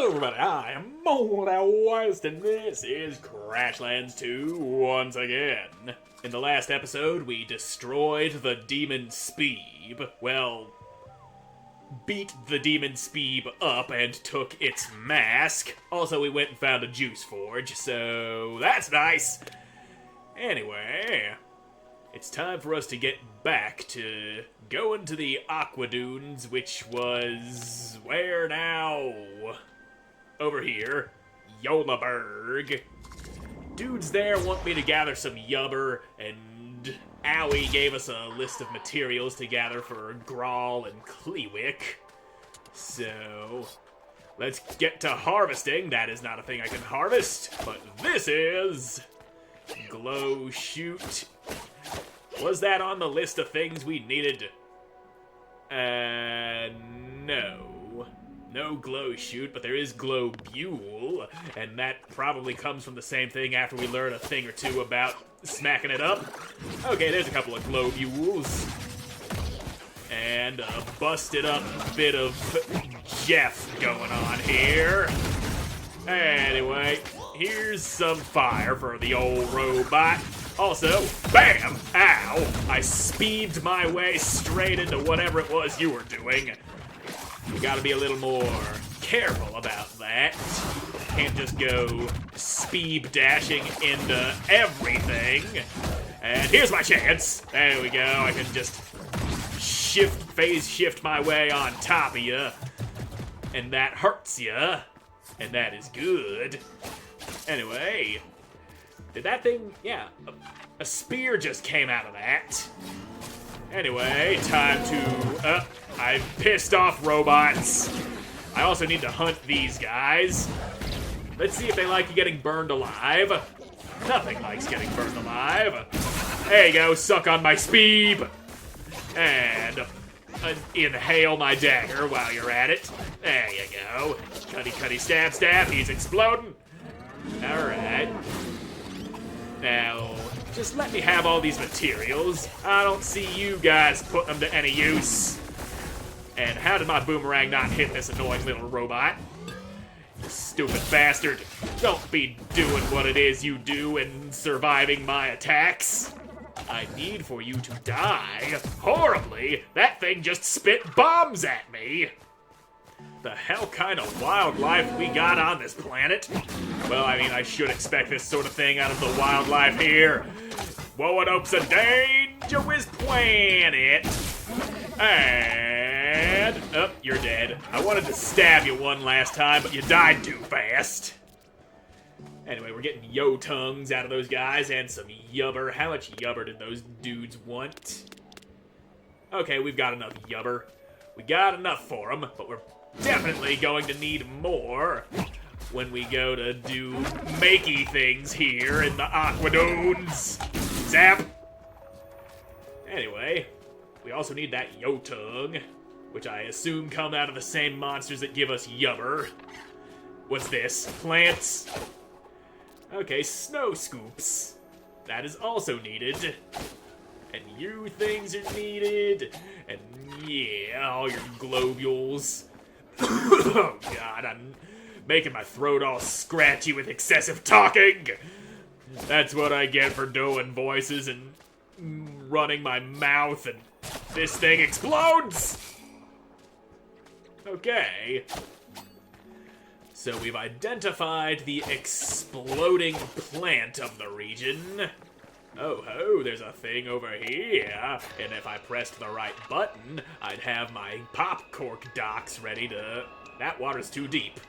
Hello everybody, I am Moldy, and this is Crashlands 2 once again. In the last episode, we destroyed the Demon Speeb. Well, beat the Demon Speeb up and took its mask. Also, we went and found a juice forge, so that's nice. Anyway, it's time for us to get back to going to the Aqua Dunes, which was... where now? Over here. Yolaberg. Dudes there want me to gather some yubber, and Owie gave us a list of materials to gather for Grawl and Kleewick. So, let's get to harvesting. That is not a thing I can harvest, but this is... Glow Shoot. Was that on the list of things we needed? No. No Glow Shoot, but there is Globule, and that probably comes from the same thing after we learn a thing or two about smacking it up. Okay, there's a couple of Globules. And a busted up bit of Jeff going on here. Anyway, here's some fire for the old robot. Also, bam! Ow! I speeded my way straight into whatever it was you were doing. You gotta be a little more careful about that. Can't just go speed dashing into everything. And here's my chance. There we go. I can just phase shift my way on top of you. And that hurts you. And that is good. Anyway, did that thing... yeah, a spear just came out of that. Anyway, time to... I've pissed off robots. I also need to hunt these guys. Let's see if they like getting burned alive. Nothing likes getting burned alive. There you go, suck on my speeb. And inhale my dagger while you're at it. There you go. Cutty, cutty, stab, stab. He's exploding. Alright. Now, just let me have all these materials. I don't see you guys putting them to any use. And how did my boomerang not hit this annoying little robot? You stupid bastard. Don't be doing what it is you do and surviving my attacks. I need for you to die horribly. That thing just spit bombs at me. The hell kind of wildlife we got on this planet? Well, I mean, I should expect this sort of thing out of the wildlife here. Woanope's a dangerous planet. And... oh, you're dead. I wanted to stab you one last time, but you died too fast. Anyway, we're getting yo-tongues out of those guys and some yubber. How much yubber did those dudes want? Okay, we've got enough yubber. We got enough for them, but we're definitely going to need more when we go to do makey things here in the Aqua Dunes. Zap! Anyway, we also need that yo-tongue, which I assume come out of the same monsters that give us yubber. What's this? Plants? Okay, snow scoops. That is also needed. And you things are needed. And yeah, all your globules. Oh god, I'm making my throat all scratchy with excessive talking. That's what I get for doing voices and running my mouth, and this thing explodes! Okay. So we've identified the exploding plant of the region. Oh ho, there's a thing over here. And if I pressed the right button, I'd have my pop cork docks ready to... that water's too deep.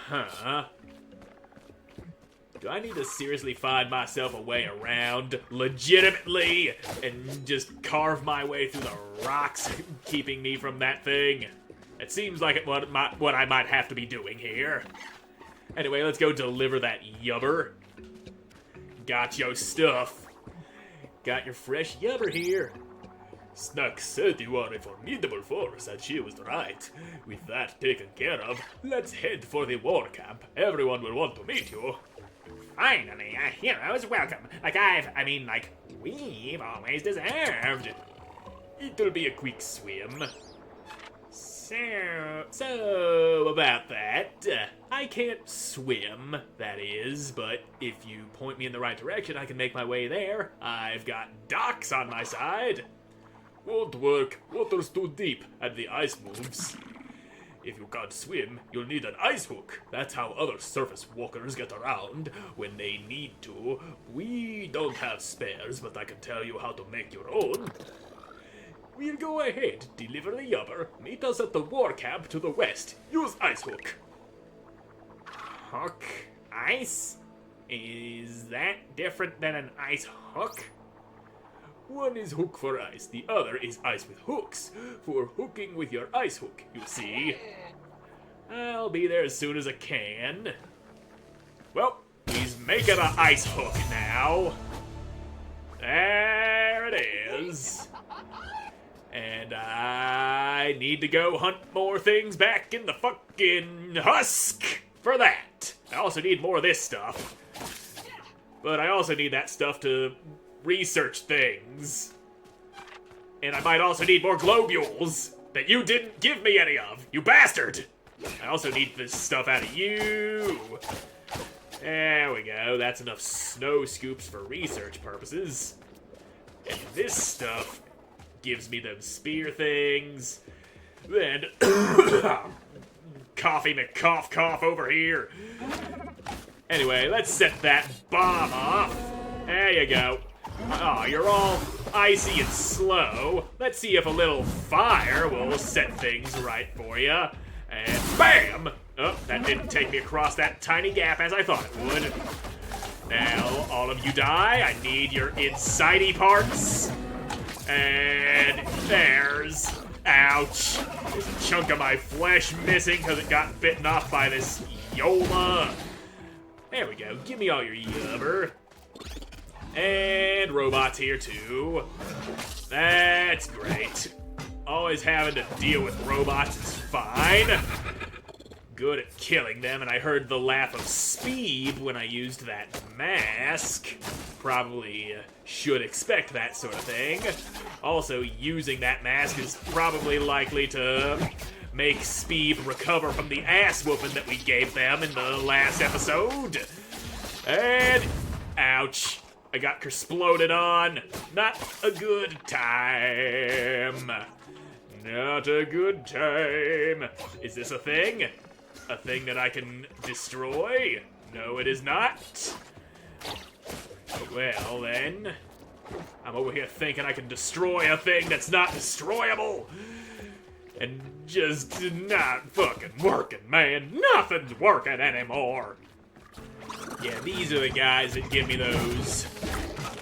Huh. Do I need to seriously find myself a way around, legitimately, and just carve my way through the rocks, keeping me from that thing? It seems like what I might have to be doing here. Anyway, let's go deliver that yubber. Got your stuff. Got your fresh yubber here. Snuck said you are a formidable force, and she was right. With that taken care of, let's head for the war camp. Everyone will want to meet you. Finally, a hero's welcome. We've always deserved. It'll be a quick swim. So know about that. I can't swim, that is, but if you point me in the right direction, I can make my way there. I've got docks on my side. Won't work. Water's too deep, and the ice moves. If you can't swim, you'll need an ice hook. That's how other surface walkers get around when they need to. We don't have spares, but I can tell you how to make your own. We'll go ahead, deliver the yubber, meet us at the war camp to the west. Use ice hook. Hook? Ice? Is that different than an ice hook? One is hook for ice, the other is ice with hooks, for hooking with your ice hook, you see. I'll be there as soon as I can. Well, he's making an ice hook now. There it is. And I need to go hunt more things back in the fucking husk for that. I also need more of this stuff. But I also need that stuff to research things. And I might also need more globules that you didn't give me any of, you bastard! I also need this stuff out of you. There we go, that's enough snow scoops for research purposes. And this stuff gives me them spear things. Then, Coffee McCough over here. Anyway, let's set that bomb off. There you go. Oh, you're all icy and slow. Let's see if a little fire will set things right for you. And BAM! Oh, that didn't take me across that tiny gap as I thought it would. Now, all of you die. I need your insidey parts. And there's... Ouch. There's a chunk of my flesh missing because it got bitten off by this Yola. There we go. Give me all your yubber. And robots here too. That's great. Always having to deal with robots is fine. Good at killing them, and I heard the laugh of Speed when I used that mask. Probably should expect that sort of thing. Also, using that mask is probably likely to make Speed recover from the ass whooping that we gave them in the last episode. And ouch. I got kersploded on. Not a good time. Not a good time. Is this a thing? A thing that I can destroy? No, it is not. Well, then. I'm over here thinking I can destroy a thing that's not destroyable. And just not fucking working, man. Nothing's working anymore. Yeah, these are the guys that give me those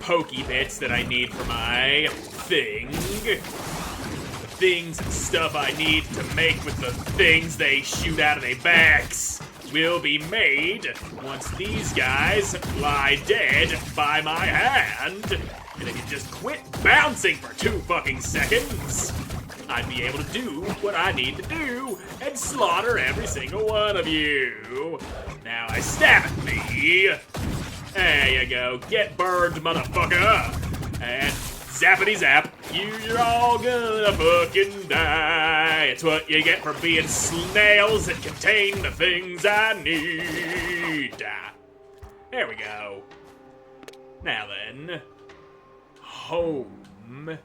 pokey bits that I need for my thing. The things and stuff I need to make with the things they shoot out of their backs will be made once these guys lie dead by my hand. And if you just quit bouncing for 2 fucking seconds, I'd be able to do what I need to do and slaughter every single one of you. Now I stab at me. There you go. Get burned, motherfucker. And zappity zap. You're all gonna fucking die. It's what you get for being snails that contain the things I need. There we go. Now then. Home.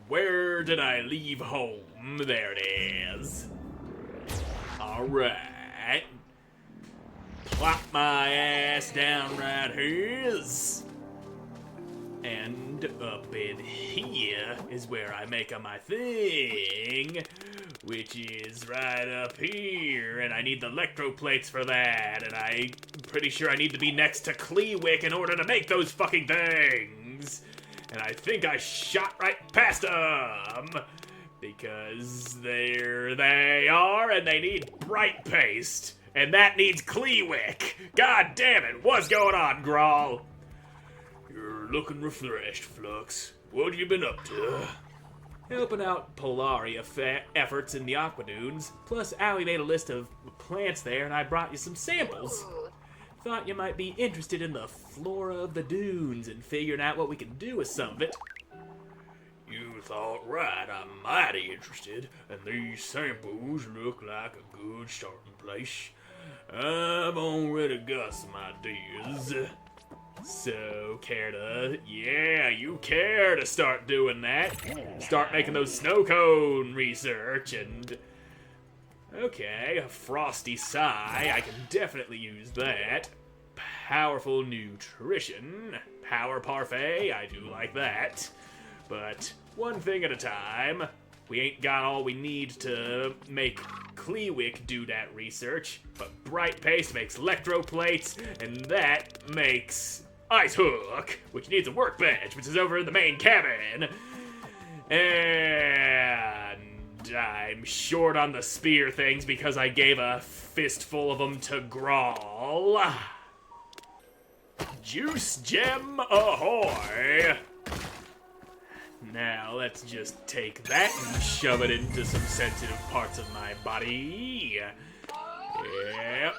Where did I leave home? There it is. Alright. Plop my ass down right here. And up in here is where I make my thing, which is right up here, and I need the electroplates for that, and I'm pretty sure I need to be next to Kleewick in order to make those fucking things. And I think I shot right past them, because there they are, and they need bright paste, and that needs Kleewick. God damn it, what's going on, Grawl? You're looking refreshed, Flux. What have you been up to? Helping out Polaria efforts in the Aqua Dunes, plus Allie made a list of plants there, and I brought you some samples. Thought you might be interested in the flora of the dunes and figuring out what we can do with some of it. You thought, right, I'm mighty interested, and these samples look like a good starting place. I've already got some ideas. So, you care to start doing that? Start making those snow cone research and... Okay, a frosty sigh, I can definitely use that. Powerful nutrition, power parfait, I do like that. But one thing at a time. We ain't got all we need to make Kleewick do that research, but Bright Paste makes electroplates, and that makes Ice Hook, which needs a workbench, which is over in the main cabin. And I'm short on the spear things because I gave a fistful of them to Grawl. Juice Gem ahoy! Now, let's just take that and shove it into some sensitive parts of my body. Yep.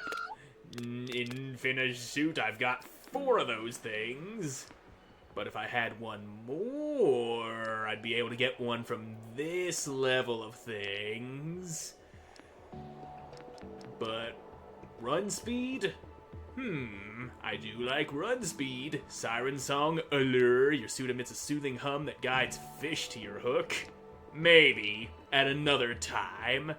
In finished suit, I've got 4 of those things. But if I had one more, I'd be able to get one from this level of things. But run speed? I do like run speed. Siren song, allure. Your suit emits a soothing hum that guides fish to your hook. Maybe at another time.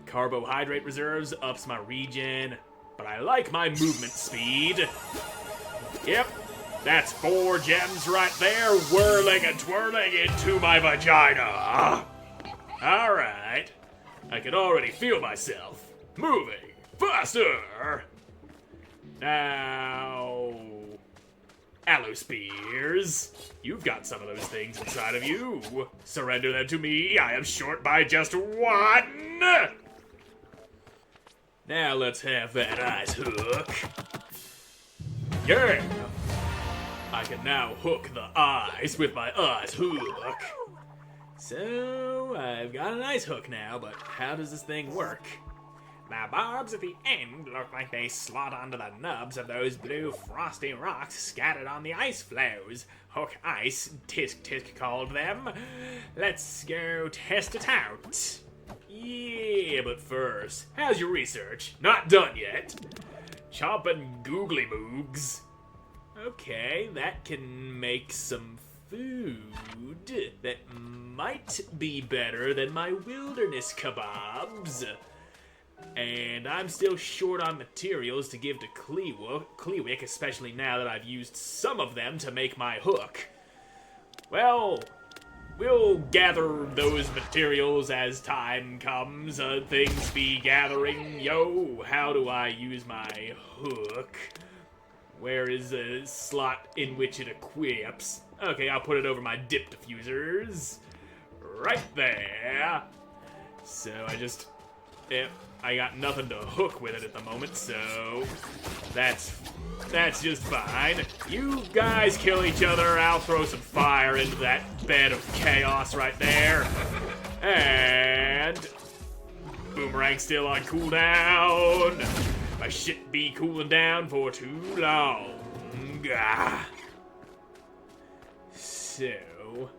Carbohydrate reserves ups my regen, but I like my movement speed. Yep, that's 4 gems right there, whirling and twirling into my vagina. Alright, I can already feel myself moving faster. Now, Aloe Spears, you've got some of those things inside of you. Surrender them to me, I am short by just 1. Now let's have that Ice Hook. Yeah! I can now hook the ice with my Ice Hook. So, I've got an Ice Hook now, but how does this thing work? The barbs at the end look like they slot onto the nubs of those blue frosty rocks scattered on the ice floes. Hook ice, Tisk Tisk called them. Let's go test it out. Yeah, but first, how's your research? Not done yet. Chomping googly moogs. Okay, that can make some food that might be better than my wilderness kebabs. And I'm still short on materials to give to Kleewick, especially now that I've used some of them to make my hook. Well, we'll gather those materials as time comes. Things be gathering. Yo, how do I use my hook? Where is the slot in which it equips? Okay, I'll put it over my dip diffusers. Right there. So I got nothing to hook with it at the moment, so that's just fine. You guys kill each other, I'll throw some fire into that bed of chaos right there. And Boomerang's still on cooldown. My shit be cooling down for too long. So,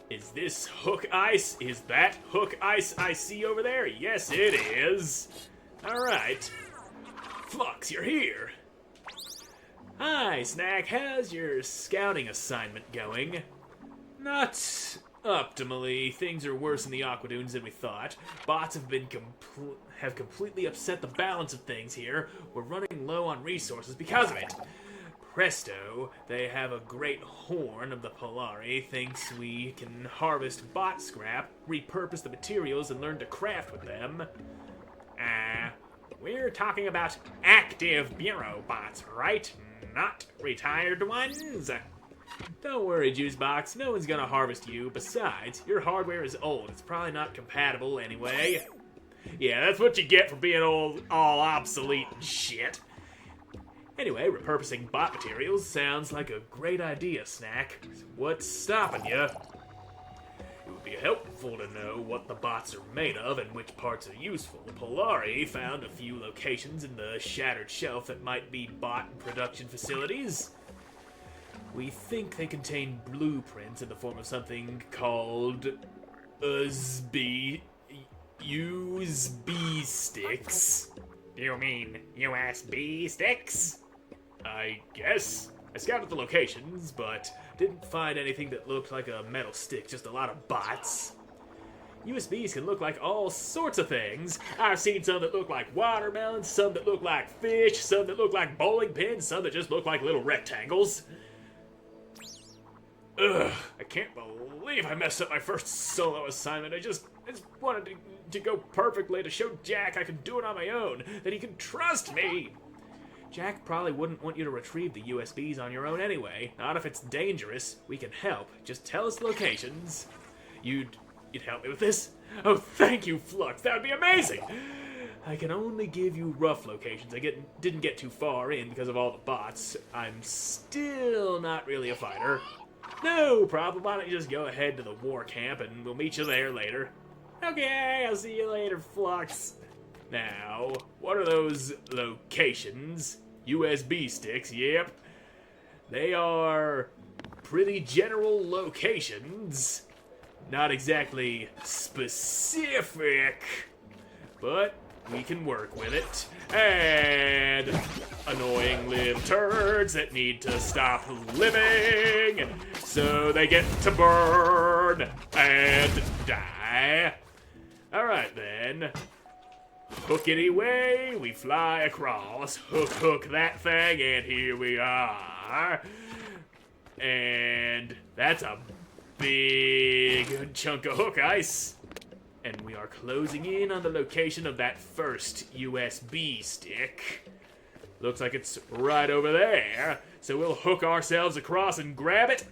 is this hook ice? Is that hook ice I see over there? Yes, it is. Alright. Flux, you're here. Hi, Snack. How's your scouting assignment going? Not optimally. Things are worse in the Aquadunes than we thought. Bots have completely upset the balance of things here. We're running low on resources because of it. Presto, they have a great horn of the Polari, thinks we can harvest bot scrap, repurpose the materials, and learn to craft with them. We're talking about active bureau bots, right? Not retired ones? Don't worry, Juicebox, no one's gonna harvest you. Besides, your hardware is old. It's probably not compatible anyway. Yeah, that's what you get for being all obsolete and shit. Anyway, repurposing bot materials sounds like a great idea, Snack. What's stopping you? It would be helpful to know what the bots are made of and which parts are useful. Polari found a few locations in the Shattered Shelf that might be bot production facilities. We think they contain blueprints in the form of something called USB sticks. You mean USB sticks? I guess. I scouted the locations, but didn't find anything that looked like a metal stick, just a lot of bots. USBs can look like all sorts of things. I've seen some that look like watermelons, some that look like fish, some that look like bowling pins, some that just look like little rectangles. Ugh, I can't believe I messed up my first solo assignment. I just wanted to go perfectly to show Jack I can do it on my own, that he can trust me. Jack probably wouldn't want you to retrieve the USBs on your own anyway. Not if it's dangerous. We can help. Just tell us locations. You'd help me with this? Oh, thank you, Flux. That would be amazing. I can only give you rough locations. I didn't get too far in because of all the bots. I'm still not really a fighter. No problem. Why don't you just go ahead to the war camp and we'll meet you there later. Okay, I'll see you later, Flux. Now, what are those locations? USB sticks, yep. They are pretty general locations. Not exactly specific, but we can work with it. And annoying little turds that need to stop living so they get to burn and die. Alright then. Hookity way, we fly across. Hook that thing, and here we are. And that's a big chunk of hook ice. And we are closing in on the location of that first USB stick. Looks like it's right over there. So we'll hook ourselves across and grab it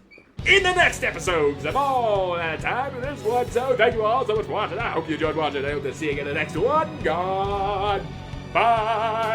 in the next episodes. I'm all out of time for this one, so thank you all so much for watching. I hope you enjoyed watching. I hope to see you in the next one. God, bye.